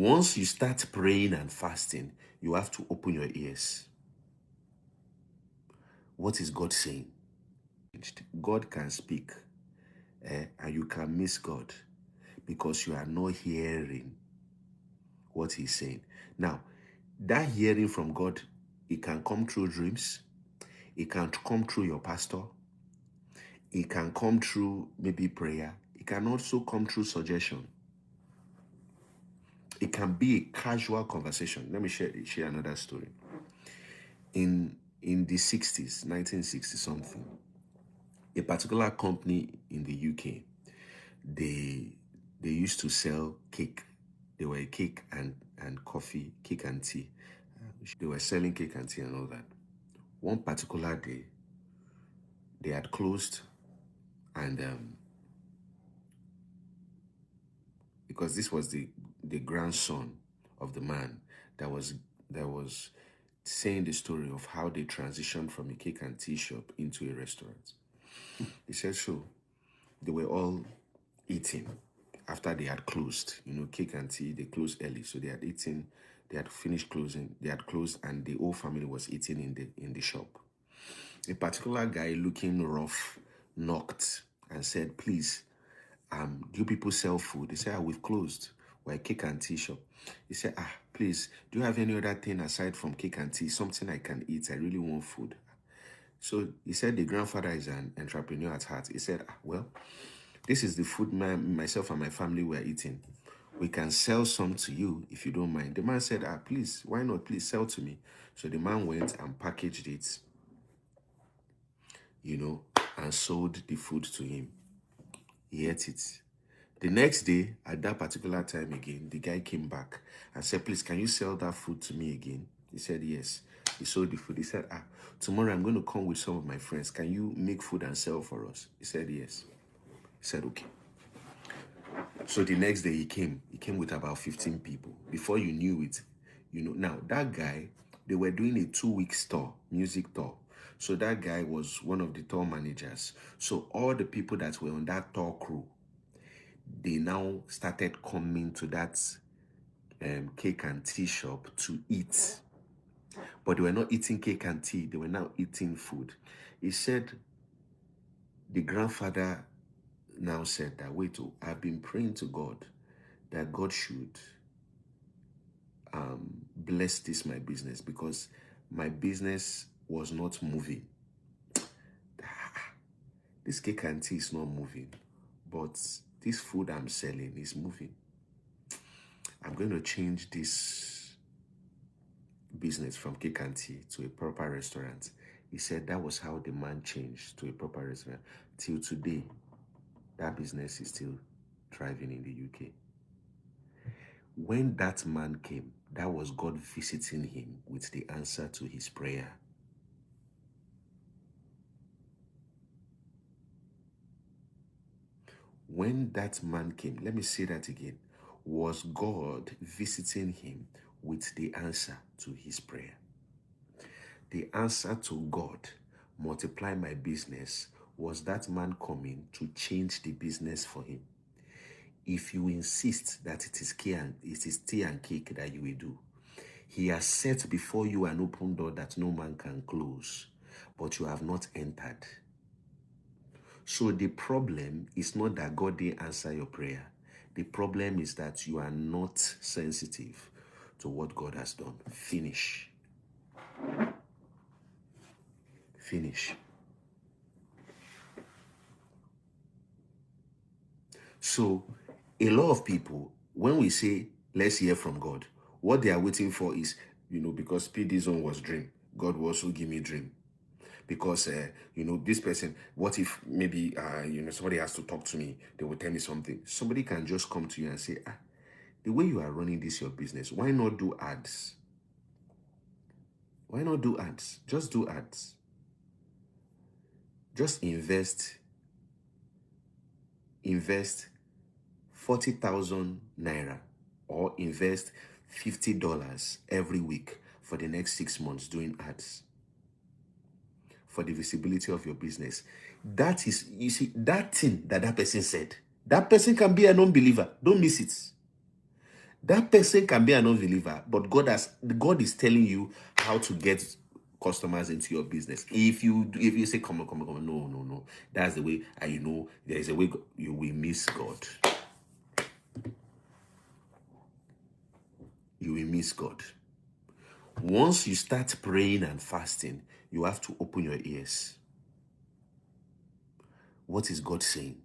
once you start praying and fasting, you have to open your ears. What is God saying? God can speak, and you can miss God because you are not hearing what he's saying. Now, that hearing from God, it can come through dreams, it can come through your pastor, it can come through maybe prayer, it can also come through suggestion. It can be a casual conversation. Let me share another story. In the 60s, 1960 something, a particular company in the UK, they used to sell cake. They were cake and coffee, cake and tea. They were selling cake and tea and all that. One particular day, they had closed, and because this was the grandson of the man that was saying the story of how they transitioned from a cake and tea shop into a restaurant. He said so they were all eating after they had closed. Cake and tea, they closed early, so they had eaten, they had finished closing, they had closed, and the whole family was eating in the shop. A particular guy looking rough knocked and said, please, do you people sell food? They said, we've closed. We're a cake and tea shop. He said, please, do you have any other thing aside from cake and tea? Something I can eat. I really want food. So he said the grandfather is an entrepreneur at heart. He said, well, this is the food myself and my family were eating. We can sell some to you if you don't mind. The man said, please, why not? Please sell to me. So the man went and packaged it, and sold the food to him. He ate it. The next day, at that particular time again, the guy came back and said, please, can you sell that food to me again? He said, yes. He sold the food. He said, tomorrow I'm going to come with some of my friends. Can you make food and sell for us? He said, yes. He said, okay. So the next day he came with about 15 people. Before you knew it, now that guy, they were doing a 2-week tour, music tour. So that guy was one of the tour managers. So all the people that were on that tour crew, they now started coming to that cake and tea shop to eat. But they were not eating cake and tea. They were now eating food. He said, the grandfather now said that, wait, I've been praying to God that God should bless this, my business, because my business was not moving. This cake and tea is not moving, but this food I'm selling is moving. I'm going to change this business from cake and tea to a proper restaurant. He said that was how the man changed to a proper restaurant. Till today, that business is still thriving in the UK. When that man came, that was God visiting him with the answer to his prayer. When that man came, let me say that again, was God visiting him with the answer to his prayer. The answer to God, multiply my business, was that man coming to change the business for him. If you insist that it is tea and cake that you will do, he has set before you an open door that no man can close, but you have not entered. So the problem is not that God didn't answer your prayer. The problem is that you are not sensitive to what God has done. Finish. Finish. So a lot of people, when we say, let's hear from God, what they are waiting for is, because PD's own was dream, God will also give me dream. Because, this person, what if maybe, somebody has to talk to me, they will tell me something. Somebody can just come to you and say, the way you are running this, your business, why not do ads? Why not do ads? Just do ads. Just invest 40,000 naira or invest $50 every week for the next 6 months doing ads for the visibility of your business. That is, you see, that thing that person said, that person can be a non-believer. Don't miss it. That person can be an unbeliever, but God is telling you how to get customers into your business. If you say, come on, come on, come on, no, no, no, that's the way. And you know, there is a way you will miss God. You will miss God. Once you start praying and fasting, you have to open your ears. What is God saying?